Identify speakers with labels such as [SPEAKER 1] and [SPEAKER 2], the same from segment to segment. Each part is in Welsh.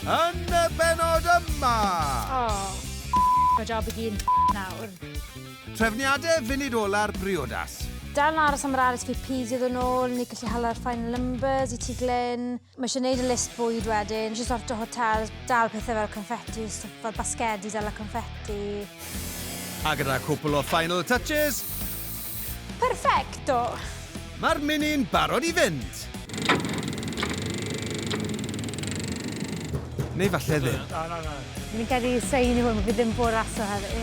[SPEAKER 1] Yn y Pennod yma!
[SPEAKER 2] Mae job i gyd nawr.
[SPEAKER 1] Trefniadau funud ola'r priodas.
[SPEAKER 2] Dal yn aros am yr RSVP sydd yn ôl, ni gallu hala'r final numbers i ti Glyn. Mae eisiau gwneud y list bwyd wedyn, eisiau sorto hotels, dal pethau fel confetti, fel basgedi dal y confetti.
[SPEAKER 1] A gyda cwpl o final touches,
[SPEAKER 2] Perfecto!
[SPEAKER 1] mae'r mini'n barod i fynd. Neu falle ddim.
[SPEAKER 2] Fi'n gedi sein i hwn, fi ddim bod rasio heddi.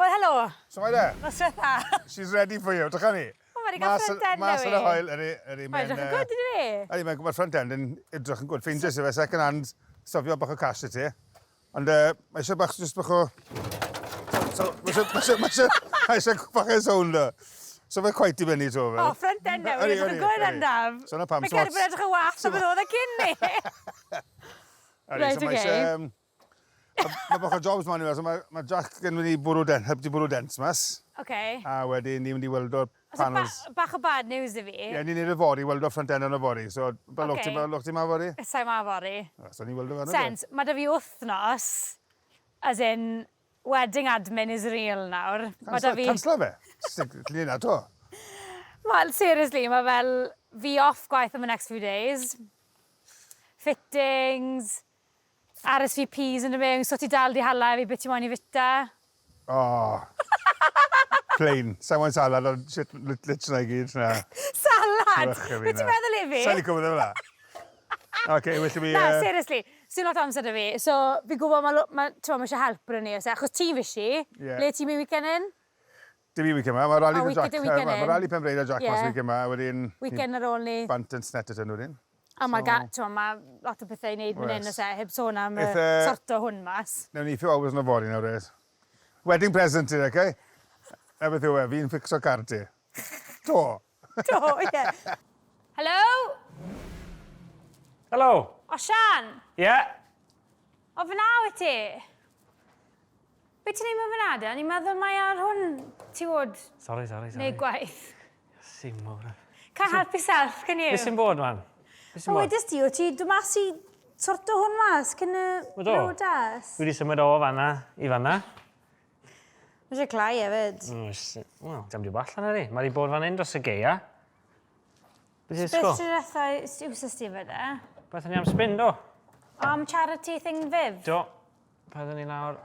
[SPEAKER 2] Wel, helo.
[SPEAKER 3] So mae there.
[SPEAKER 2] Nos dda.
[SPEAKER 3] She's ready for you. Dycha ni.
[SPEAKER 2] O, mae di gael front end
[SPEAKER 3] Mas yn y hoel,
[SPEAKER 2] Mae'n edrych yn gwrdd i fi.
[SPEAKER 3] Mae'n gwybod front end yn edrych yn gwrdd. Ffeindio sef e second hand, stofio bach o cash i ti. Ond mae eisiau bach just bach o... Mae eisiau bach o sound o. So fe quite i benni to fel.
[SPEAKER 2] O, front end newydd, edrych yn gwrdd endaf.
[SPEAKER 3] So na pam.
[SPEAKER 2] Mae gyrru bod edrych yn wath am yn oedd y cyn ni. Right, okay.
[SPEAKER 3] Mae bach o jobs ma'n i fel, so mae Jack yn mynd i help ti bwrw dents mas.
[SPEAKER 2] Okay.
[SPEAKER 3] A wedyn ni'n mynd i weld o'r panels.
[SPEAKER 2] Bach o bad news i fi.
[SPEAKER 3] Ie, ni'n neud y fori, weld o'r front end yn y fori. So, lwc ti ma fori?
[SPEAKER 2] Sa'i ma fori.
[SPEAKER 3] So ni'n weld o fan.
[SPEAKER 2] Sens, mae da fi wythnos, as in, wedding admin is real nawr.
[SPEAKER 3] Cansla fe? Lyn na to?
[SPEAKER 2] Wel, seriously, mae fel fi off gwaith am the next few days. Fittings, RSVPs yn y mewn, so ti dal di hala fi beth ti moyn i fita.
[SPEAKER 3] Plain. Sa'n moyn salad, ond shit, lich na i gyd.
[SPEAKER 2] Salad? Beth ti'n meddwl i fi?
[SPEAKER 3] Sa'n i gwybod efo la. OK, wyll fi...
[SPEAKER 2] Na, seriously, sy'n lot o amser da fi. So, fi gwybod mae eisiau help rydyn ni, achos ti fysi. Le ti'n mynd weekend in?
[SPEAKER 3] Dim i weekend yma, mae rali
[SPEAKER 2] dy Jack.
[SPEAKER 3] Mae rali Penfreid a Jack mas weekend yma, wedyn...
[SPEAKER 2] Weekend ar ôl ni.
[SPEAKER 3] Bant yn snet ydyn nhw wedyn.
[SPEAKER 2] A mae lot o bethau i wneud mynd hyn, heb sôn am sorto hwn mas.
[SPEAKER 3] Newn ni few hours yn y fori nawr, res. Wedding present ti, OK? E beth yw e, fi'n ffixo car ti. Do.
[SPEAKER 2] Do, ie. Hello?
[SPEAKER 4] Helo.
[SPEAKER 2] O, Sian?
[SPEAKER 4] Ie?
[SPEAKER 2] O, fyna wyt ti? Be ti'n neud mewn fyna, da? Ni'n meddwl mai ar hwn ti wod...
[SPEAKER 4] Sorry.
[SPEAKER 2] Neu gwaith.
[SPEAKER 4] Sy'n mor.
[SPEAKER 2] Can't help yourself, can you?
[SPEAKER 4] Beth sy'n bod, man?
[SPEAKER 2] O, wedys ti, o ti dwmas i sorto hwn mas cyn y priodas?
[SPEAKER 4] Dwi wedi symud o fanna i fanna.
[SPEAKER 2] Mae eisiau clai hefyd.
[SPEAKER 4] Wel, dim di ball yna ni. Mae wedi bod fan hyn dros y geia. Beth i'n sgol?
[SPEAKER 2] Beth ti'n rethau iwsys ti fydde?
[SPEAKER 4] Beth ni am spin, do?
[SPEAKER 2] Am charity thing fydd?
[SPEAKER 4] Do. Beth ni lawr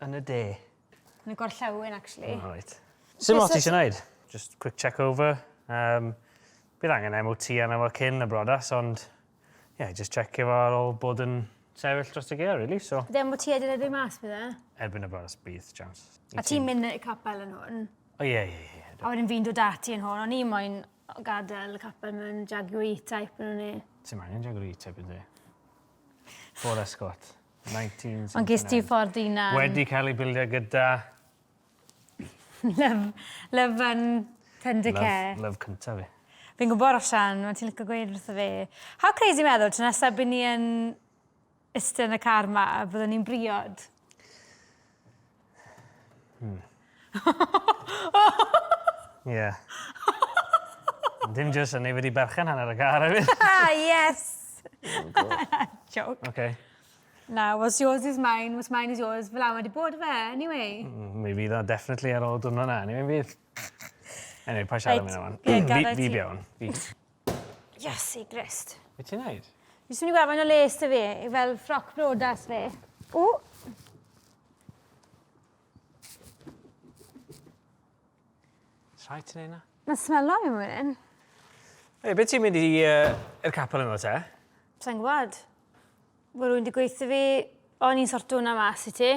[SPEAKER 4] yn y de.
[SPEAKER 2] Yn y gorllewin, actually.
[SPEAKER 4] Right. Sym lot i eisiau gwneud. Just quick check over. Bydd angen MOT yna fel cyn y brodas, ond just check efo ar ôl bod yn sefyll dros y geia, really.
[SPEAKER 2] Bydd MOT edrych edrych mas, bydd e?
[SPEAKER 4] Erbyn y brodas, bydd, chance.
[SPEAKER 2] A ti'n mynd i capel yn hwn?
[SPEAKER 4] O, ie.
[SPEAKER 2] A wedyn fi'n dod ati yn hwn, o'n i moyn gadael y capel mewn Jaguar type yn hwn i.
[SPEAKER 4] Ti'n angen Jaguar type yn di? Ford Escort, 1979.
[SPEAKER 2] Ond gys ti ffordd una.
[SPEAKER 4] Wedi cael ei bildio gyda...
[SPEAKER 2] Love yn Pendice.
[SPEAKER 4] Love cyntaf fi.
[SPEAKER 2] Fi'n gwybod Rosian, mae'n ti'n licio gweud wrtho fi. How crazy meddwl, ti'n nesaf bydd ni yn ystod yn y car ma, a byddwn ni'n briod?
[SPEAKER 4] Ie. Dim jyst yn ei wedi berchen hanner y car hefyd.
[SPEAKER 2] Yes! Joke.
[SPEAKER 4] OK.
[SPEAKER 2] Na, what's yours is mine, what's mine is yours. Fel wedi bod fe, anyway.
[SPEAKER 4] Mi fydd o definitely ar ôl dwrnod na, anyway fydd. Anyway, pa siarad am yna fan. Fi biawn.
[SPEAKER 2] Yes, i grist.
[SPEAKER 4] Be ti'n neud?
[SPEAKER 2] Jyst mynd i gweld mae'n o les dy fi, fel ffroc priodas fi. O!
[SPEAKER 4] Rhai ti'n neud na?
[SPEAKER 2] Mae'n smelo fi mwyn.
[SPEAKER 4] Be ti'n mynd i'r capel yno te?
[SPEAKER 2] Sa'n gwybod. Mae rwy'n di gweithio fi, o'n i'n sorto hwnna mas i ti.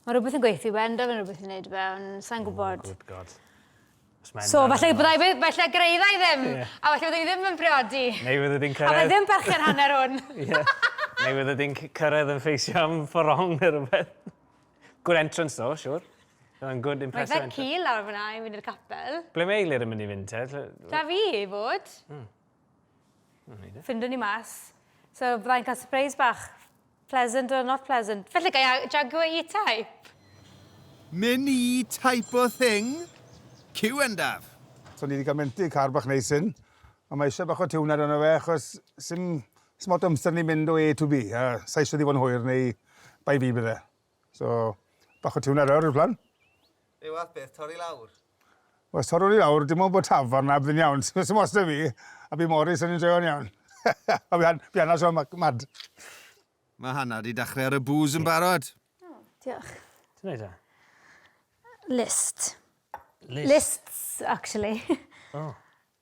[SPEAKER 2] Mae rhywbeth yn gweithio i wenda, fe'n rhywbeth yn neud fe, ond sa'n gwybod.
[SPEAKER 4] Good God.
[SPEAKER 2] So, falle greiddau ddim, a falle byddai ddim yn priodi.
[SPEAKER 4] Neu fydde di'n
[SPEAKER 2] A
[SPEAKER 4] cyrraedd...
[SPEAKER 2] falle ddim perchen hanner hwn.
[SPEAKER 4] Neu fydde di'n cyrraedd yn ffeisio am fforong neu rhywbeth. Good entrance though, sure. Mae'n good impressive
[SPEAKER 2] entrance. Mae cil lawr fyna i fynd i'r capel.
[SPEAKER 4] Ble mae Eilir yn mynd i fynd te?
[SPEAKER 2] Da fi i fod. Ffindo ni mas. So, byddai'n cael surprise bach Pleasant or not pleasant. Felly gai Jaguar E-Type.
[SPEAKER 1] Mini type o thing. Cyw endaf.
[SPEAKER 3] So ni wedi cael menti car bach neis hyn. Ond mae eisiau bach o tiwnad yno fe, achos sy'n smot amser ni mynd o A to B. Sa eisiau di fod yn hwyr neu bai fi bydde. So, bach o tiwnad yw'r plan.
[SPEAKER 1] Yw ath beth, torri lawr?
[SPEAKER 3] Wel, torri lawr, dim ond bod tafar na byddyn iawn. Sy'n mos da fi, a fi Morris yn enjoyo'n iawn. A fi Hana so mad.
[SPEAKER 1] Mae Hana di dechrau ar y booze yn barod.
[SPEAKER 2] Diolch.
[SPEAKER 4] Ti'n neud e?
[SPEAKER 2] List.
[SPEAKER 4] List?
[SPEAKER 2] Lists, actually.
[SPEAKER 4] Oh.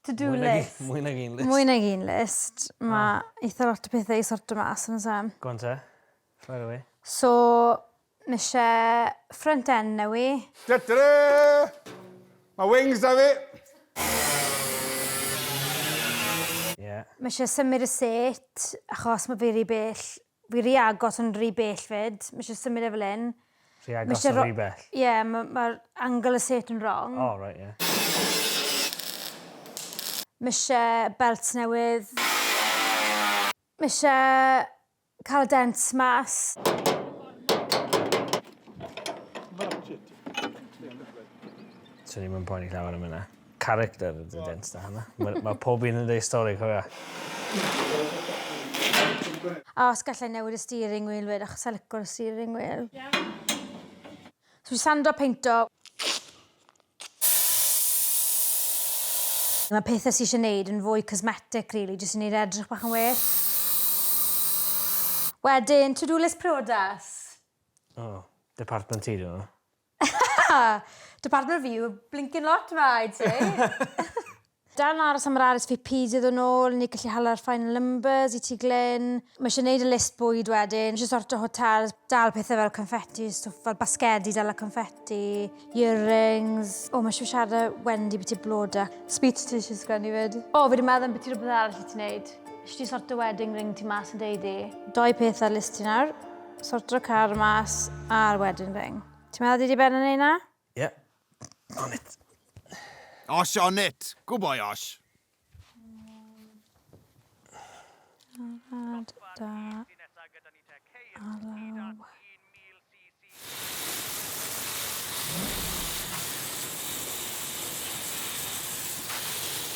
[SPEAKER 2] To-do list.
[SPEAKER 4] Mwy nag un list.
[SPEAKER 2] Mwy nag un list. Mae eitha lot o pethau i sorto mas yn y sam.
[SPEAKER 4] Go on te. Fire away.
[SPEAKER 2] So, mae eisiau front end newi.
[SPEAKER 3] Ta-ta-da! Mae wings da fi.
[SPEAKER 4] Yeah.
[SPEAKER 2] Mae eisiau symud y set, achos mae fi rhy bell. Fi rhy agos yn rhy bell fyd. Mae eisiau symud e fel un.
[SPEAKER 4] Rhi agos yn rhy bell.
[SPEAKER 2] Ie, mae'r angle y set yn wrong.
[SPEAKER 4] Oh, right, yeah.
[SPEAKER 2] Mae eisiau belt newydd. Mae eisiau cael dents mas.
[SPEAKER 4] So ni'n mynd poeni llawer am hynna. Character ydy dents da hynna. Mae pob un yn dweud stori, cofio.
[SPEAKER 2] A os gallai newid y steering wheel fyd, achos a licor y steering wheel. So fi sando peinto. Mae pethau sydd eisiau gwneud yn fwy cosmetic, really, jyst i wneud edrych bach yn well. Wedyn, to-do list priodas.
[SPEAKER 4] Oh, department ti, dwi'n nhw.
[SPEAKER 2] Department fi yw blinking lot maid, ti. Dal yn aros am yr aros fi pidio ddod nôl, ni gallu hala'r final numbers i ti glyn. Mae eisiau gwneud y list bwyd wedyn, eisiau sorto hotels, dal pethau fel confetti, stwff fel basgedi dal y confetti, earrings. O, mae eisiau siarad â Wendy beth i bloda. Speech ti eisiau sgwennu fyd. O, fi wedi meddwl beth i rhywbeth arall i ti wneud. Eisiau ti sorto wedding ring ti mas yn deud i. 2 peth ar list ti nawr. Sorto'r car mas a'r wedding ring. Ti'n meddwl di ben yn ei na?
[SPEAKER 4] Yeah. On it.
[SPEAKER 1] Osh on it. Good boy, Osh.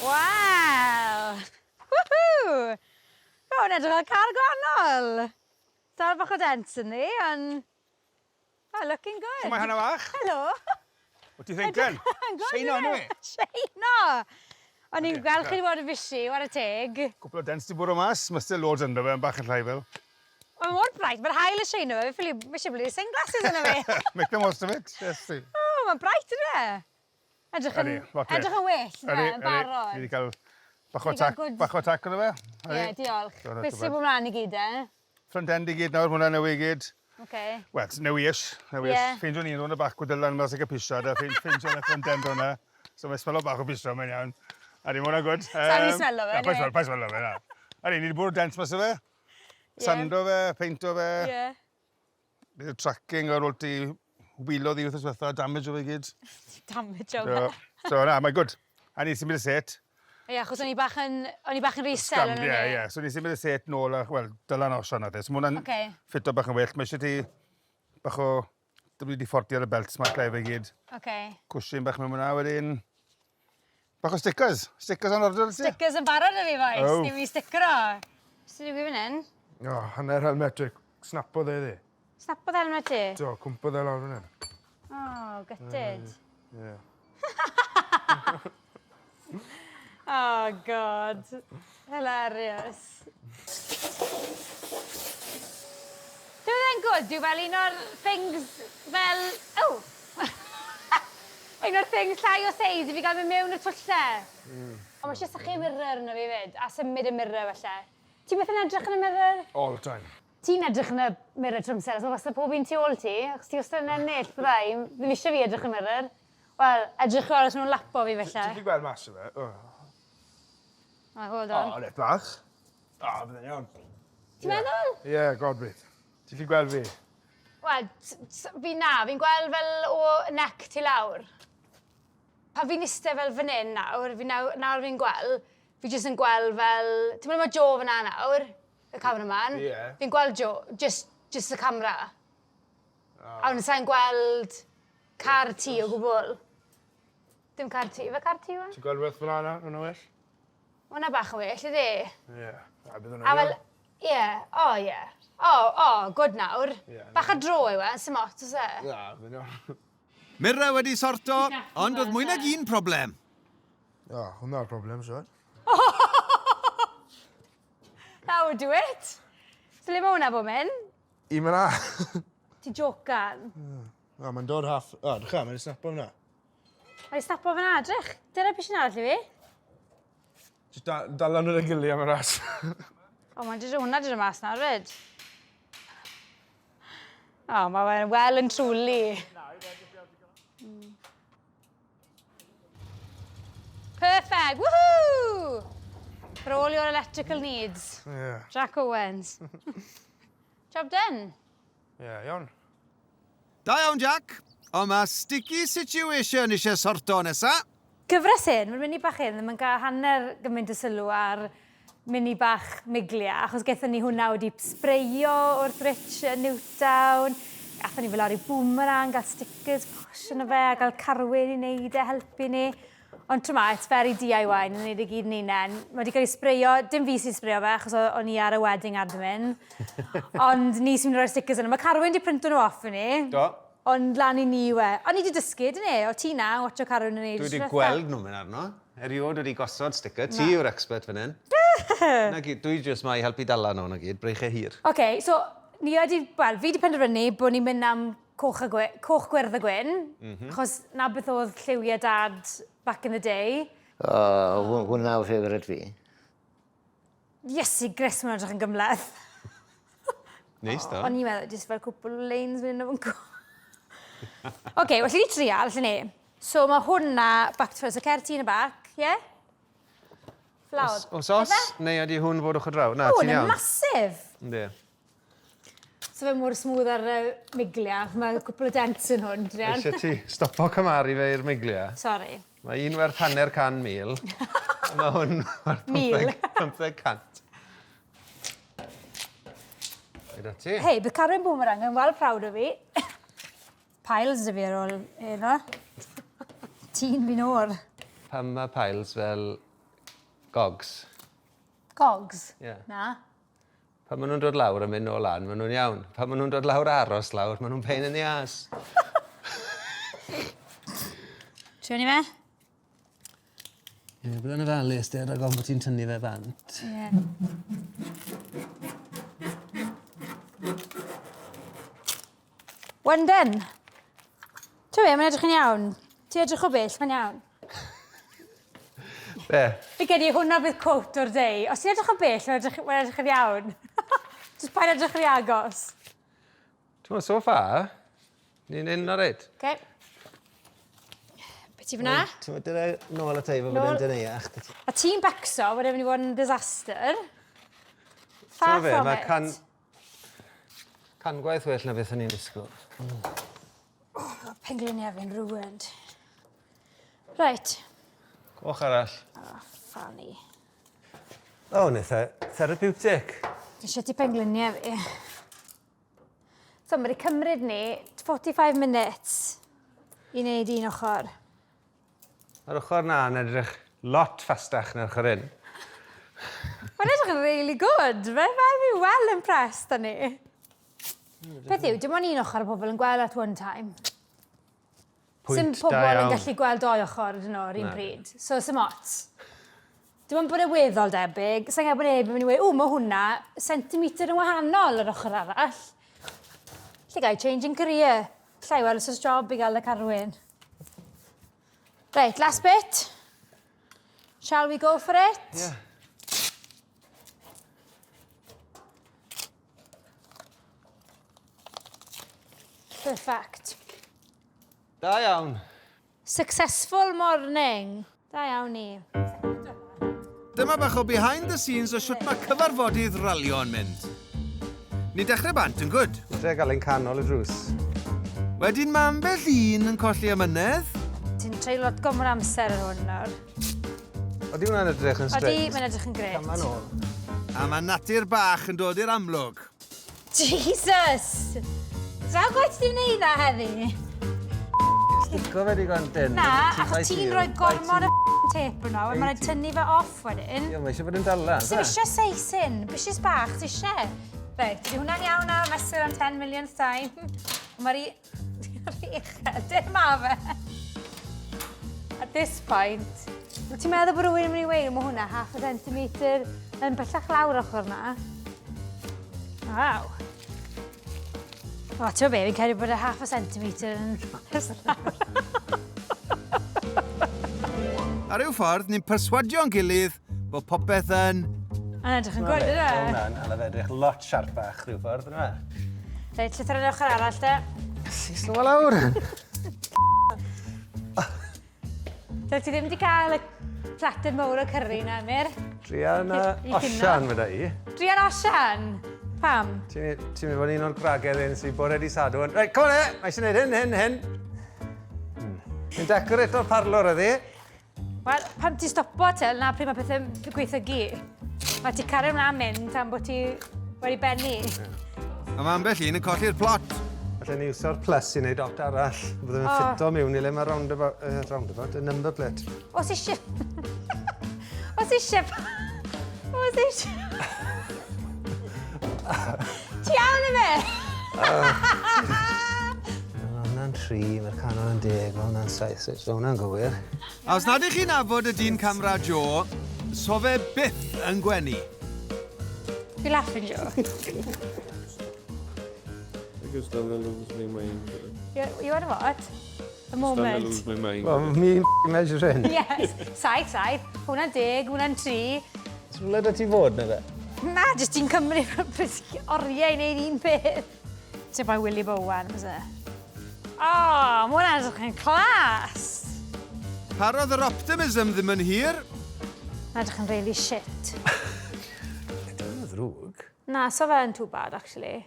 [SPEAKER 2] Wow! Woohoo! Hwn edrych fel car gwahanol. Dal bach o dents yn ni, ond... Oh, looking good.
[SPEAKER 3] Mae Hana fach.
[SPEAKER 2] Helo.
[SPEAKER 3] What do you think, Jen? Sheino, anyway.
[SPEAKER 2] Sheino! O'n i'n gweld chi wedi bod yn fysi, war y teg.
[SPEAKER 3] Cwpl o dents di bwrw mas, mae still loads ynddo fe, yn bach yn llai fel.
[SPEAKER 2] Mae'n mor bright, mae'r hael y sheino fe, ffili, mae eisiau blwydd sunglasses yna fi.
[SPEAKER 3] Make the most of it, yes, see.
[SPEAKER 2] O, mae'n bright yna. Edrych yn well, yn barod.
[SPEAKER 3] Ni wedi cael bach o tac yno fe.
[SPEAKER 2] Ie, diolch. Beth sy'n bod mlaen i Gyda?
[SPEAKER 3] Front end i gyd nawr, hwnna newi i gyd. Wel, newi-ish. Ffeindio ni'n hwn y bach gwydylan mas i gael pisod, a ffeindio yn y front end hwnna. So mae smelo bach o pisod, mae'n iawn. A di mwna gwyd.
[SPEAKER 2] Sa'n ni smelo fe,
[SPEAKER 3] anyway? Pa smelo fe, na. A ni wedi bwrw dents mas o fe. Sando fe, peinto fe. Bydd y tracking o'r ult i wylo ddi wrth yswetha, damage o fe gyd.
[SPEAKER 2] Damage o fe.
[SPEAKER 3] So na, mae'n gwyd. A ni sy'n mynd y set.
[SPEAKER 2] Ie, achos o'n i bach yn resell yn hynny.
[SPEAKER 3] Ie. So ni sy'n mynd y set nôl a, wel, dylan osion a dde. So mwna'n ffito bach yn well. Mae eisiau ti bach o... Dwi wedi fforti ar y belts ma'r clef i gyd. Cwsyn bach mewn hwnna wedyn. Bach o stickers. Stickers yn order, ti?
[SPEAKER 2] Stickers yn barod y fi, boes. Ni fi sticker o. Sy'n dwi'n gwybod hyn?
[SPEAKER 5] O, hanner helmetric. Snapodd e ddi.
[SPEAKER 2] Snapodd helmet ti?
[SPEAKER 5] Do, cwmpodd e lawr hwnna.
[SPEAKER 2] O, gutted.
[SPEAKER 5] Ie.
[SPEAKER 2] Oh, God. Hilarious. Dwi'n dweud good, dwi'n fel un o'r things fel... Oh! Un o'r things llai o seis i fi gael mynd mewn y twyllau. Ond mae eisiau sychu mirror yna fi fyd, a symud y mirror falle. Ti'n beth yn edrych yn y mirror?
[SPEAKER 5] All the time.
[SPEAKER 2] Ti'n edrych yn y mirror trwmser, os oedd pob un tu ôl ti, achos ti wastad yn ennill, byddai, ddim eisiau fi edrych yn y mirror. Wel, edrych o'r os nhw'n lapo fi felly.
[SPEAKER 5] Ti'n gweld mas o fe?
[SPEAKER 2] O, hold on.
[SPEAKER 5] O, net bach. O, byddai'n iawn.
[SPEAKER 2] Ti'n meddwl?
[SPEAKER 5] Ie, godbryd. Ti'n fi gweld fi?
[SPEAKER 2] Wel, fi'n gweld fel o nec ti lawr. Pan fi'n iste fel fan hyn nawr fi'n gweld, fi jyst yn gweld fel... Ti'n meddwl mae Joe fyna nawr, y cameraman?
[SPEAKER 5] Ie.
[SPEAKER 2] Fi'n gweld Joe, just Just y camera. A wnes i'n gweld car ti o gwbl. Dim car ti. Fe car ti yw?
[SPEAKER 5] Ti'n gweld rhywbeth fel yna? Hwna well?
[SPEAKER 2] Hwna bach o well, ydi?
[SPEAKER 5] Ie. A bydd
[SPEAKER 2] A fel,
[SPEAKER 5] hwnna.
[SPEAKER 2] ie. Good nawr. Bach a dro yw e, sy'n mot, oes e?
[SPEAKER 5] Ie, bydd hwnna.
[SPEAKER 1] Mirra wedi sorto, ond oedd mwy nag un problem.
[SPEAKER 5] O, hwnna'r problem, siwr.
[SPEAKER 2] That would do it. So le mae hwnna bod mynd?
[SPEAKER 5] I myna.
[SPEAKER 2] Ti jocan.
[SPEAKER 5] O, mae'n dod half... O, dych mae'n snapo hwnna.
[SPEAKER 2] Mae'n snapo fy'n adrych. Dyna beth sy'n arall i fi.
[SPEAKER 5] Just dal yn y gili am y ras.
[SPEAKER 2] O, mae'n dod hwnna dod y mas nawr, fyd. O, mae'n wel yn trwli. Perfect, woohoo! For all your electrical needs.
[SPEAKER 5] Ie.
[SPEAKER 2] Jack Owens. Job done.
[SPEAKER 5] Ie, iawn.
[SPEAKER 1] Da iawn, Jack. Ond mae sticky situation eisiau sorto nesa.
[SPEAKER 2] Gyfres hyn, mae'r mini bach hyn ddim yn cael hanner gymaint o sylw ar mini bach miglia, achos gaethon ni hwnna wedi spreio wrth rich Newtown. Gaethon ni fel ar i boomerang, gael stickers push yna fe, a gael carwyn i wneud e, helpu ni. Ond tryma, it's very DIY, yn wneud i gyd yn unen. Mae wedi cael ei spreio, dim fi sy'n spreio fe, achos o'n i ar y wedding admin. Ond ni sy'n mynd rhoi'r stickers yna. Mae Carwyn wedi printo nhw off i ni.
[SPEAKER 5] Do.
[SPEAKER 2] Ond lan i ni we. O'n i wedi dysgu, dyn ni? O ti na, watcho Carwyn yn neud.
[SPEAKER 6] Dwi wedi gweld nhw mynd arno. Eriod wedi gosod sticker. Ti yw'r expert fan hyn. Dwi jyst mae i helpu dala nhw na gyd, breichau hir.
[SPEAKER 2] Oce, so ni wedi, wel, fi wedi penderfynu bod ni'n mynd am coch gwyrdd y gwyn, achos na beth oedd lliwiau dad back in the day.
[SPEAKER 7] Hwna yw'r ffefryd fi.
[SPEAKER 2] Iesu, gres mwyn edrych yn gymleth.
[SPEAKER 6] Neis do.
[SPEAKER 2] O'n i'n meddwl, jyst fel cwpl o lanes mynd o'n co. Oce, well, ni trial, lle ni. So mae hwnna back to first, y cer ti yn y bac, ie? Flawd.
[SPEAKER 6] O sos? Neu ydi hwn fod o'ch o draw? Na,
[SPEAKER 2] O,
[SPEAKER 6] ti'n
[SPEAKER 2] hwnna'n
[SPEAKER 6] iawn.
[SPEAKER 2] masif.
[SPEAKER 6] Yndi.
[SPEAKER 2] So fe mor smooth ar y miglia, mae cwpl o dents yn hwn, Drian.
[SPEAKER 6] Eisiau ti stopo cymaru fe i'r miglia.
[SPEAKER 2] Sorry.
[SPEAKER 6] Mae un werth hanner can mil. A mae hwn werth
[SPEAKER 2] Mil.
[SPEAKER 6] 1500. Gyda ti.
[SPEAKER 2] Hei, bydd Carwyn Boomerang yn wel prawd o fi. Piles dy fi ar ôl eno. Tîn fi'n o'r.
[SPEAKER 6] Pam mae piles fel gogs.
[SPEAKER 2] Gogs?
[SPEAKER 6] Ie.
[SPEAKER 2] Na.
[SPEAKER 6] Pan maen nhw'n dod lawr a mynd o lan, maen nhw'n iawn. Pan maen nhw'n dod lawr a aros lawr, maen nhw'n pain in the ass.
[SPEAKER 2] Trio ni fe?
[SPEAKER 6] Ie, bydd yn ofalus, de, rhag ofn bod ti'n tynnu fe bant.
[SPEAKER 2] Ie. One done. Ti'n fe, mae'n edrych yn iawn. Ti edrych o bell, mae'n iawn.
[SPEAKER 6] Be?
[SPEAKER 2] Fi gedi hwnna bydd quote o'r dei. Os ti'n edrych o bell, mae'n edrych yn iawn. Just pa'n edrych yn agos.
[SPEAKER 6] Ti'n meddwl, so far, ni'n un o reid.
[SPEAKER 2] Okay. Beth ti fyna?
[SPEAKER 6] Ti'n meddwl, dyna nôl y teifo bod yn dyneiach.
[SPEAKER 2] A ti'n becso, bod e'n mynd i fod yn disaster. Far
[SPEAKER 6] Ti'n
[SPEAKER 2] from
[SPEAKER 6] mae
[SPEAKER 2] it.
[SPEAKER 6] can gwaith well na beth o'n i'n disgwyl.
[SPEAKER 2] Pengliniau fi'n ruined. Right.
[SPEAKER 6] Coch arall.
[SPEAKER 2] Oh, funny.
[SPEAKER 6] O, neitha, therapeutic.
[SPEAKER 2] Eisiau ti pengliniau fi. So, mae wedi cymryd ni 45 minutes i wneud un ochr.
[SPEAKER 6] Ar ochr na yn edrych lot ffastach na'r ochr hyn.
[SPEAKER 2] Mae'n edrych yn really good. Mae'n fi well impressed â ni. Beth yw, dim ond un ochr o bobl yn gweld at one time.
[SPEAKER 6] Pwynt
[SPEAKER 2] Sim
[SPEAKER 6] da
[SPEAKER 2] pobl yn
[SPEAKER 6] iawn.
[SPEAKER 2] gallu gweld doi ochr ydyn nhw ar un pryd. So, sim ots. Dim ond bod e weddol debyg. Sa'n gael bod e'n mynd i weid, mae hwnna centimetr yn wahanol yr ochr arall. Lle gael changing career. Lle i weld os job i gael y Carwyn. Right, last bit. Shall we go for it?
[SPEAKER 6] Yeah.
[SPEAKER 2] Perfect.
[SPEAKER 6] Da iawn.
[SPEAKER 2] Successful morning. Da iawn ni.
[SPEAKER 1] Dyma bach o behind the scenes o siwt mae cyfarfodydd Ralio yn mynd. Ni dechrau bant yn gwd.
[SPEAKER 6] Lle gael ein canol y drws.
[SPEAKER 1] Wedyn mae ambell un yn colli ymynedd.
[SPEAKER 2] Ti'n treu lot gomor amser ar hwn nawr.
[SPEAKER 6] Oeddi hwnna'n edrych yn straight?
[SPEAKER 2] Odi, mae'n edrych yn gret.
[SPEAKER 6] Cama nôl.
[SPEAKER 1] A mae natur bach yn dod i'r amlwg.
[SPEAKER 2] Jesus! Sa gwaith ti'n neud na heddi?
[SPEAKER 6] Stico fe digon dyn.
[SPEAKER 2] Na, achos ti'n rhoi gormod o tape yno, a mae'n tynnu fe off wedyn.
[SPEAKER 6] Ie, mae eisiau bod yn dala.
[SPEAKER 2] Sy'n eisiau seisyn, bysys bach, sy'n eisiau. Reit, di hwnna'n iawn nawr, mesur am 10 million time. Mae'r uchel, dim a fe. At this point, ti'n meddwl bod rhywun yn mynd i weid, mae hwnna half a centimetre yn bellach lawr ochr na. Waw. O, ti'n be, fi'n credu bod y half a centimetre yn lawr.
[SPEAKER 1] Ar yw ffordd, ni'n perswadio'n gilydd bod popeth yn...
[SPEAKER 2] A'n edrych yn gwrdd, ydw?
[SPEAKER 6] Hwna'n ala fe edrych lot siarpach rhyw ffordd, yna.
[SPEAKER 2] Reit, lle yn ochr arall, de?
[SPEAKER 6] Sis nhw lawr.
[SPEAKER 2] Dwi ti ddim wedi cael y platen mawr o cyrri na, Emyr?
[SPEAKER 6] Drian osian fydda i.
[SPEAKER 2] Drian osian? Pam?
[SPEAKER 6] Ti'n mynd bod un o'r gwragedd un sy'n bore di sadw. Reit, come on e! Mae eisiau gwneud hyn. Ni'n decorato'r parlor ydi.
[SPEAKER 2] Wel, pan ti stopo tel, na pryd mae pethau'n gweithygu. Mae ti cario mlaen mynd tan bod ti wedi benni.
[SPEAKER 1] A mae ambell un yn colli'r plot.
[SPEAKER 6] Felly ni wrso'r plus i wneud dot arall. Byddwn yn ffito mewn i le mae roundabout, y number plate.
[SPEAKER 2] Os eisiau... Os eisiau... Os eisiau... Ti iawn i fe?
[SPEAKER 6] Hwna'n 3, mae'r canol yn 10, mae hwnna'n 7, so hwnna'n gywir.
[SPEAKER 1] A os nad ych chi'n nabod y dyn camera Joe, so fe byth yn gwenu.
[SPEAKER 2] Fi laughing, Joe.
[SPEAKER 5] I guess then I lose my mind.
[SPEAKER 2] You had a what? A moment.
[SPEAKER 5] Then I lose my mind.
[SPEAKER 6] Wel, mi'n measuring.
[SPEAKER 2] Yes. Saith. Hwna'n 10, hwna'n 3.
[SPEAKER 6] Swn lle da ti fod na fe?
[SPEAKER 2] Na, jyst ti'n cymryd oriau i wneud un peth. Ti'n bai Willy Bowen, ys e? O, mae hwnna'n edrych yn clas.
[SPEAKER 1] Parodd yr optimism ddim yn hir.
[SPEAKER 2] Mae'n edrych yn really shit.
[SPEAKER 6] Dyna'n ddrwg.
[SPEAKER 2] Na, so fe yn too bad, actually.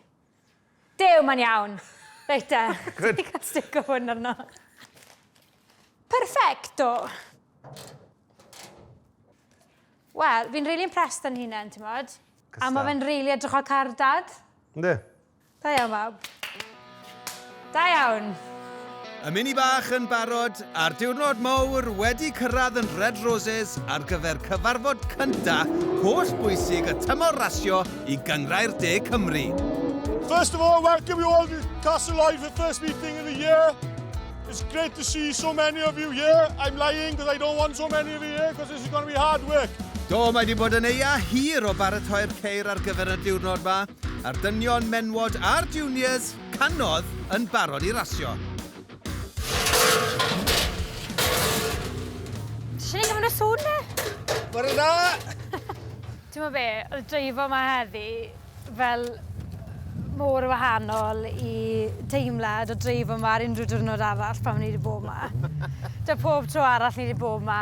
[SPEAKER 2] Dew, mae'n iawn. Reit e.
[SPEAKER 6] Good.
[SPEAKER 2] Ti'n cael stick o hwn arno. Perfecto. Wel, fi'n really impressed yn hunain, ti'n modd? A mae fe'n really edrych o'r car dad.
[SPEAKER 6] Ynddi?
[SPEAKER 2] Da iawn, mawb. Da iawn.
[SPEAKER 1] Y mini bach yn barod a'r diwrnod mawr wedi cyrraedd yn Red Roses ar gyfer cyfarfod cyntaf holl bwysig y tymor rasio i gyngrau'r De Cymru.
[SPEAKER 8] First of all, welcome you all to Castle Live, the first meeting of the year. It's great to see so many of you here. I'm lying because I don't want so many of you here because this is going to be hard work.
[SPEAKER 1] Do, mae wedi bod yn eia hir o baratoi'r ceir ar gyfer y diwrnod ma, a'r dynion menwod a'r juniors canodd yn barod i rasio.
[SPEAKER 2] Ti'n ei gymryd o sŵn, ne?
[SPEAKER 6] Bore da!
[SPEAKER 2] Ti'n meddwl be, y dreifo yma heddi fel mor wahanol i teimlad o dreifo yma ar unrhyw diwrnod arall pan ni wedi bod yma. Da pob tro arall ni wedi bod yma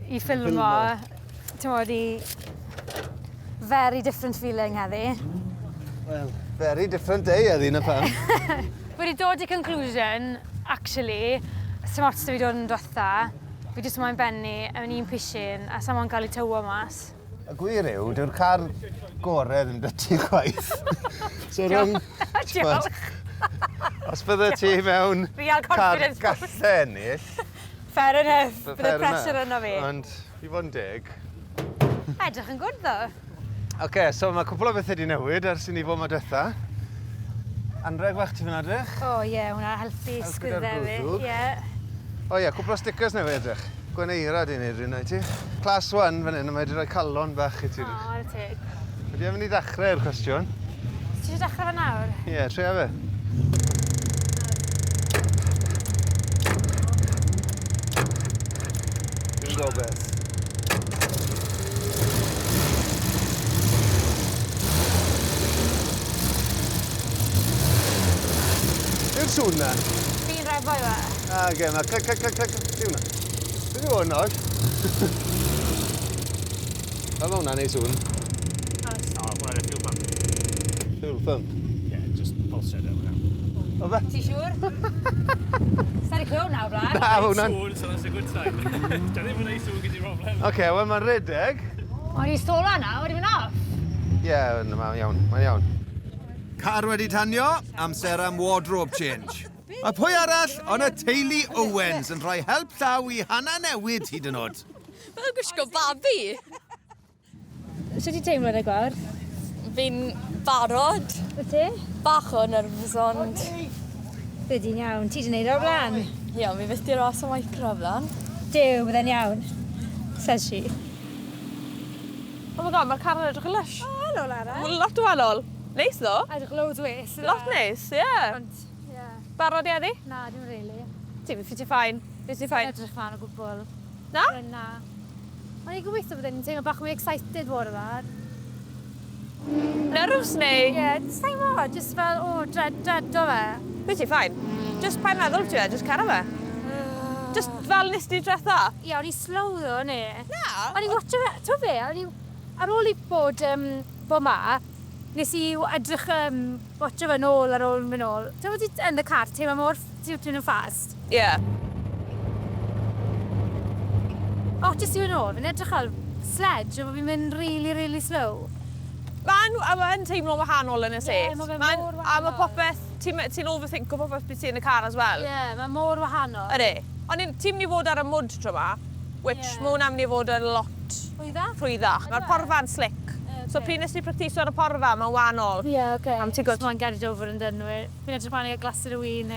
[SPEAKER 2] i ffilmo. Ti'n meddwl i very different feeling heddi.
[SPEAKER 6] Well, very different day heddi na pam.
[SPEAKER 2] Wedi dod i conclusion, actually, sy'n ots da fi dod yn dwetha. Fi jyst moyn benni yn un pishin a sa'n moyn cael ei tywa mas.
[SPEAKER 6] Y gwir yw, dyw'r car gorau ddim dy ti chwaith. So rhwng...
[SPEAKER 2] Diolch.
[SPEAKER 6] Os bydde ti mewn
[SPEAKER 2] Real
[SPEAKER 6] car
[SPEAKER 2] confidence.
[SPEAKER 6] gallai ennill...
[SPEAKER 2] Fair enough.
[SPEAKER 6] fair
[SPEAKER 2] Bydd y pressure
[SPEAKER 6] enough.
[SPEAKER 2] yno fi.
[SPEAKER 6] Ond, i fod yn deg.
[SPEAKER 2] Edrych yn gwrdd, ddo.
[SPEAKER 6] Oce, so mae cwpl o bethau wedi newid ers i ni fod yma dwetha. Anreg fach ti fy'n edrych.
[SPEAKER 2] O ie, hwnna helpu
[SPEAKER 6] Helpu
[SPEAKER 2] sgwydde
[SPEAKER 6] gyda'r
[SPEAKER 2] fi.
[SPEAKER 6] gwddwg.
[SPEAKER 2] Ie.
[SPEAKER 6] O ie, cwpl o stickers newydd edrych. Gweneira di'n neud rhywun o'i ti. Class 1 fan hyn, a mae wedi rhoi calon bach i ti.
[SPEAKER 2] O, ar y teg.
[SPEAKER 6] Wedi mynd i ddechrau'r cwestiwn.
[SPEAKER 2] Ti eisiau dechrau fe nawr?
[SPEAKER 6] Ie, tria fe. Dwi'n gobeth. Yw'r sŵn na?
[SPEAKER 2] Fi'n refo i fe.
[SPEAKER 6] Age, mae clic. Diw na. Dwi'n fod yn oll. Fel ma hwnna'n neud sŵn. Fuel pump.
[SPEAKER 4] Yeah, just pulse it over.
[SPEAKER 6] O fe?
[SPEAKER 2] Ti siŵr? Stari clywed nawr, Blaen.
[SPEAKER 6] Na, hwnna'n...
[SPEAKER 4] So that's a good sign. Dwi ddim yn ei sŵn gyda'i problem.
[SPEAKER 6] Oce, wel mae'n redeg.
[SPEAKER 2] O'n i stola na, wedi mynd off.
[SPEAKER 6] Ie, mae'n iawn. Mae'n iawn.
[SPEAKER 1] Car wedi tanio, amser am wardrobe change. A pwy arall ond y teulu Owens yn rhoi help llaw i Hana newid hyd yn oed.
[SPEAKER 9] Mae'n gwisgo babi.
[SPEAKER 2] Sut ti teimlo yn y gwerth?
[SPEAKER 9] Fi'n barod.
[SPEAKER 2] Wyt ti?
[SPEAKER 9] Bach o nerfus, ond...
[SPEAKER 2] Byddai'n iawn. Ti di wneud o'r blaen?
[SPEAKER 9] Ie, mi fydd di ros o micro flan.
[SPEAKER 2] Dew, byddai'n iawn. Says she.
[SPEAKER 9] Oh my god, mae'r car yn edrych yn lysh.
[SPEAKER 2] O, helo, Lara.
[SPEAKER 9] Mae'n lot o wahanol. Neis, ddo.
[SPEAKER 2] Edrych loads wes.
[SPEAKER 9] Lot neis, ie.
[SPEAKER 2] Ond, ie.
[SPEAKER 9] Barod i eddi?
[SPEAKER 2] Na, dim really.
[SPEAKER 9] Ti, fi ti ffain. Fi ti ffain.
[SPEAKER 2] Edrych fan o gwbl.
[SPEAKER 9] Na?
[SPEAKER 2] Na. Ond i'n gobeithio byddai'n teimlo bach mwy excited fod yma.
[SPEAKER 9] Nerfs neu?
[SPEAKER 2] Ie, sa'n mo, jyst fel, dredo fe.
[SPEAKER 9] Fi ti ffain. Just pa'n meddwl ti e, just cara fe. Just fel nes di dretha.
[SPEAKER 2] Ie, o'n i slow ddo, ne?
[SPEAKER 9] Na.
[SPEAKER 2] O'n i'n watcho fe, to fe, o'n i... Ar ôl i bod ma, nes i edrych watcho fe nôl ar ôl mynd nôl. Ti'n fod ti yn y car, teimlo mor ti'n ffast?
[SPEAKER 9] Ie.
[SPEAKER 2] O, jyst i'w nôl, fi'n edrych ar sledge, o fi'n mynd really slow.
[SPEAKER 9] Mae'n teimlo wahanol yn y set.
[SPEAKER 2] Ie, ma' fe mor wahanol.
[SPEAKER 9] A mae popeth, ti'n overthink o popeth beth ti yn y car as well.
[SPEAKER 2] Ie, mae mor wahanol.
[SPEAKER 9] Ydy. Ond ti'n mynd i fod ar y mwd tro ma, which mae hwnna'n mynd i fod yn lot rhwyddach. Mae'r porfa'n slick. So pryd nes ti practiso ar y porfa, mae'n wahanol.
[SPEAKER 2] Ie, oce.
[SPEAKER 9] Am ti gwrdd.
[SPEAKER 2] Mae'n gerrid over yn dynwyr. Fi'n edrych pan i gael glasur y wyn.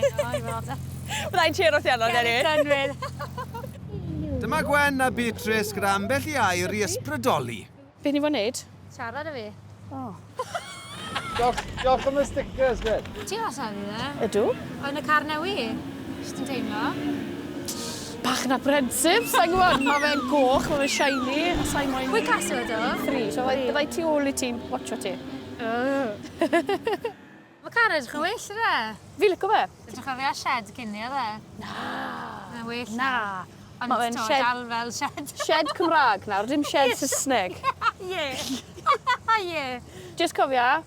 [SPEAKER 9] Byddai'n cheer o ti anno, Denny.
[SPEAKER 2] Dynwyr.
[SPEAKER 1] Dyma Gwen a Beatrice gyda ambell i air i ysbrydoli.
[SPEAKER 9] Be ni fod wneud?
[SPEAKER 2] Siarad y fi.
[SPEAKER 5] Diolch am y stickers, Gwen.
[SPEAKER 2] Ti'n allan i dde?
[SPEAKER 9] Ydw.
[SPEAKER 2] Yn y car newi? Sut ti'n teimlo?
[SPEAKER 9] Bach yn apprehensive, sa'n gwybod. Mae fe'n goch, mae fe'n shiny, a sa'n moyn...
[SPEAKER 2] Pwy casio ydw?
[SPEAKER 9] 3, so byddai tu ôl i ti'n watcho ti.
[SPEAKER 2] Mae car edrych yn well, yna?
[SPEAKER 9] Fi licio fe?
[SPEAKER 2] Edrych ar fi a shed cynni, yna?
[SPEAKER 9] Na.
[SPEAKER 2] Mae'n well.
[SPEAKER 9] Na.
[SPEAKER 2] Ond
[SPEAKER 9] Ma' fe'n
[SPEAKER 2] to,
[SPEAKER 9] shed-
[SPEAKER 2] dal fel shed.
[SPEAKER 9] Shed Cymraeg nawr, dim shed Saesneg.
[SPEAKER 2] Ie. Ie.
[SPEAKER 9] Just cofia,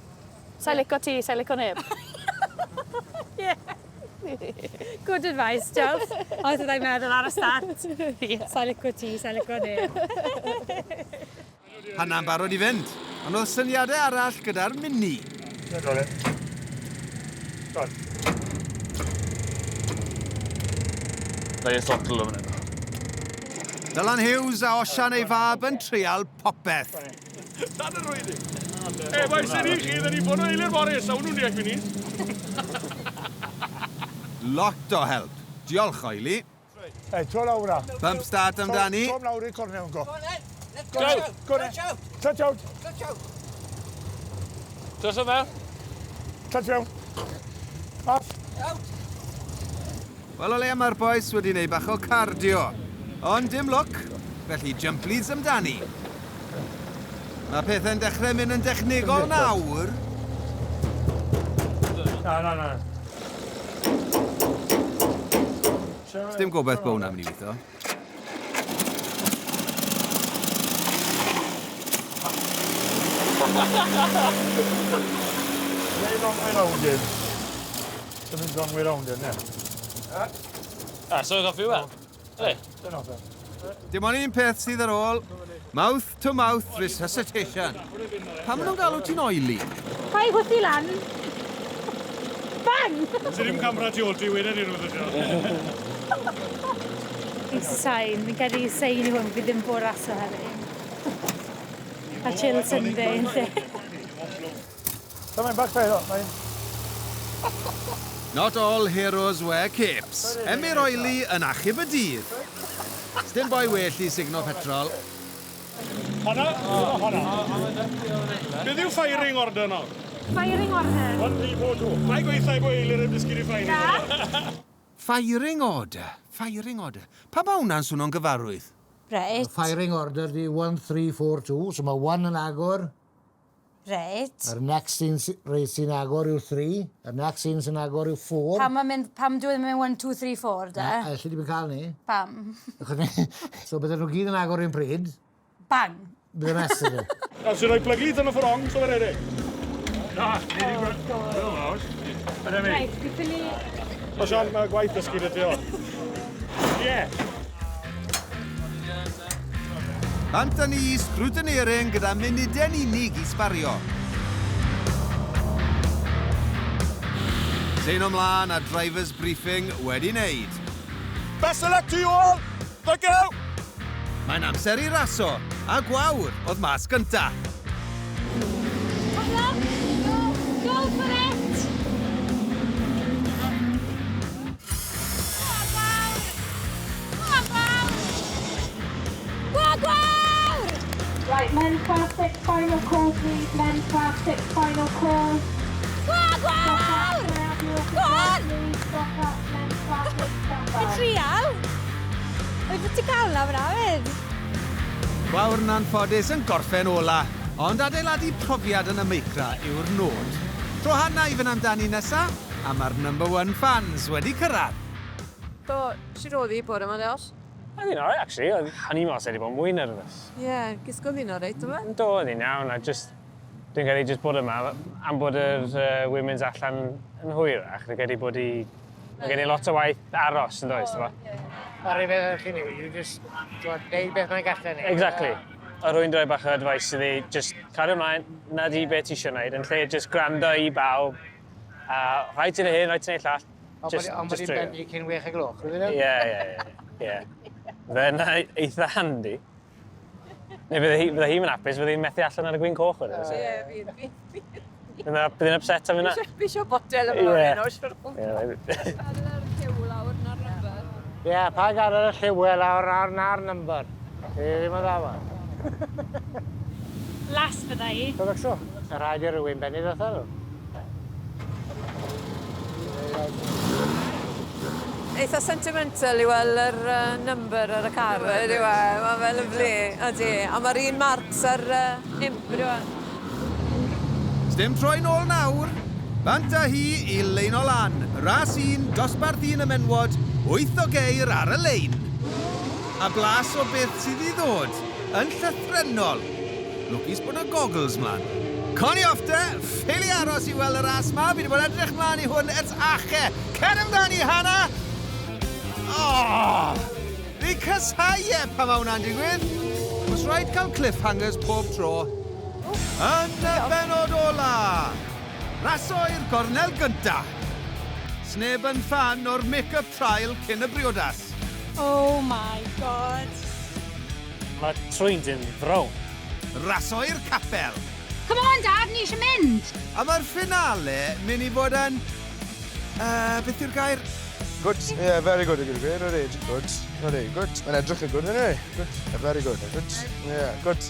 [SPEAKER 9] sa'n licio ti, sa'n licio neb.
[SPEAKER 2] Ie. Good advice, diolch. Oedd ydw'n meddwl ar y start. Sa'n licio ti, sa'n licio neb.
[SPEAKER 1] Hana'n barod i fynd, ond oedd syniadau arall gyda'r mini.
[SPEAKER 8] Na i'n throttle o'n hynny.
[SPEAKER 1] Dylan Hughes a Osian ei fab yn trial popeth.
[SPEAKER 8] Dan yr rwydi. Mae'n sy'n i chi, dda ni bod nhw'n eilir bore, sawn nhw'n deall fi ni.
[SPEAKER 1] Lot o help. Diolch oeli.
[SPEAKER 8] Ei, to lawr a.
[SPEAKER 1] Bump start amdani.
[SPEAKER 8] Tom lawr i'r cornel yn go. Go. Touch out. Touch o fel. Touch out. Off.
[SPEAKER 1] Wel o leia mae'r boes wedi gwneud bach o cardio. Ond dim look, felly jump leads amdani. Mae pethau'n dechrau mynd yn dechnegol nawr.
[SPEAKER 8] Na.
[SPEAKER 1] Dim gobeith bod hwnna'n mynd i weithio.
[SPEAKER 8] Wrong way round in. Something's wrong way round in, yeah.
[SPEAKER 5] So I've got you well. Hey.
[SPEAKER 1] Dim ond un peth sydd ar ôl, mouth-to-mouth resuscitation. Pam maen nhw'n galw ti'n oili?
[SPEAKER 2] Pai gwythi lan. Bang!
[SPEAKER 8] Sy'n ddim camera tu ôl ti wedyn i'n rwyd ydw.
[SPEAKER 2] It's a sign. Fi'n cael ei sein i hwn, fi ddim bod raso hefyd. A chill Sunday, ynddi.
[SPEAKER 8] Mae'n bach pedo, mae'n...
[SPEAKER 1] Not all heroes wear capes. Emyr oili yn achub y dydd. Sdim boi well i signo petrol.
[SPEAKER 8] Hana? Beth yw firing order nawr?
[SPEAKER 2] Firing order.
[SPEAKER 8] 1, 3, 4, 2. Mae'n gweithio bod eilir yn dysgu i firing order.
[SPEAKER 1] Firing order. Pa ma hwnna'n swnio'n gyfarwydd?
[SPEAKER 2] Reit.
[SPEAKER 7] Firing order di 1, 3, 4, 2. So mae 1 yn agor.
[SPEAKER 2] Reit.
[SPEAKER 7] Yr next un sy'n agor yw 3. Yr next un sy'n agor yw 4.
[SPEAKER 2] Pam dwi'n mynd 1, 2, 3, 4, da?
[SPEAKER 7] Alli di mynd cael ni.
[SPEAKER 2] Pam?
[SPEAKER 7] So bydden nhw gyd yn agor un pryd.
[SPEAKER 2] Bang.
[SPEAKER 7] Bydden mesur ni.
[SPEAKER 8] A sy'n rhoi plygyd yn y fforong, so fe'n edrych. Na, ni di gweld. Ydym i.
[SPEAKER 2] Reit, gyda ni...
[SPEAKER 8] O Sian, mae gwaith dysgu dy ti o. Ie.
[SPEAKER 1] Bant â ni i scrutineering gyda munudau'n unig i sbario. Sein ymlaen a drivers briefing wedi wneud.
[SPEAKER 8] Best of luck to you all. Thank you.
[SPEAKER 1] Mae'n amser i raso, a gwawr oedd mas gynta.
[SPEAKER 2] Go for it! Gwawr!
[SPEAKER 10] Right, men's class 6 final call, please. Men's class 6 final call.
[SPEAKER 2] Gwawr! Go on! It's real. Wyt ti'n cael na fyna fyd?
[SPEAKER 1] Gwawr yn anffodus yn gorffen ola, ond adeiladu profiad yn y meicra yw'r nod. Tro Hana i fynd amdani nesa, a mae'r #1 fans wedi cyrraedd.
[SPEAKER 9] So, sut oedd hi bod yma, Leos?
[SPEAKER 4] Oedd hi'n alright, actually. Oedd Honey mas wedi bod yn mwy nervous.
[SPEAKER 9] Ie, gysgodd hi'n reit, yma?
[SPEAKER 4] Do, oedd hi'n iawn. Dwi'n credu just bod yma, am bod yr women's allan yn hwyrach, dwi'n credu bod hi... Mae gen i lot o waith aros yn does, dyma.
[SPEAKER 7] Ar ei beth chi ni, yw just neud beth mae'n gallu ni.
[SPEAKER 4] Exactly. O rwy'n dweud bach o advice iddi, just cario ymlaen, na di beth ti eisiau gwneud, yn lle just gwrando i bawb. Rhai ti'n ei hyn, rhai ti'n ei llall.
[SPEAKER 7] Ond bod i'n benni cyn 6 o'r gloch, rydyn nhw?
[SPEAKER 4] Ie. Fe'n eitha handi. Neu fydde hi'n hapus, fydde hi'n methu allan ar y gwyn coch wedyn.
[SPEAKER 9] Ie, fi.
[SPEAKER 4] Bydd hi'n upset am hynna?
[SPEAKER 9] Fi eisiau botel yma hyn, oes?
[SPEAKER 7] Ie, pa gael y lliwau lawr ar number. Ddim o ddawa.
[SPEAKER 2] Las fydda i.
[SPEAKER 7] Dwi'n so, y rhaid i rywun benni ddod nhw.
[SPEAKER 9] Eitha sentimental i weld yr number ar y car, ydy we. Mae fe lyflu, ydy. A mae'r un marks ar imp, ydy we.
[SPEAKER 1] Sdim troi nôl nawr. Bant â hi i lein o lan. Ras 1, dosbarth 1 y menwod, 8 o geir ar y lein. A blas o beth sydd i ddod yn llythrennol. Lwcus bod y goggles mlaen. Coni off te, ffili aros i weld y ras ma. Fi wedi bod edrych mlaen i hwn ers ache. Cer amdani, Hana! Fi cysau pa mae hwnna'n digwydd. Os rhaid cael cliffhangers pob tro. Yn y Pennod ola. Raso i'r gornel gynta. Sneb yn fan o'r make-up trial cyn y briodas.
[SPEAKER 2] Oh my god.
[SPEAKER 4] Mae trwy'n dyn frown.
[SPEAKER 1] Raso i'r capel.
[SPEAKER 2] Come on, Dad, ni eisiau mynd.
[SPEAKER 1] A mae'r finale mynd i fod yn... beth yw'r gair?
[SPEAKER 5] Good. Yeah, very good. Good. Good. Good. Mae'n edrych yn good, yna. Good. Very good. Good. Yeah, good.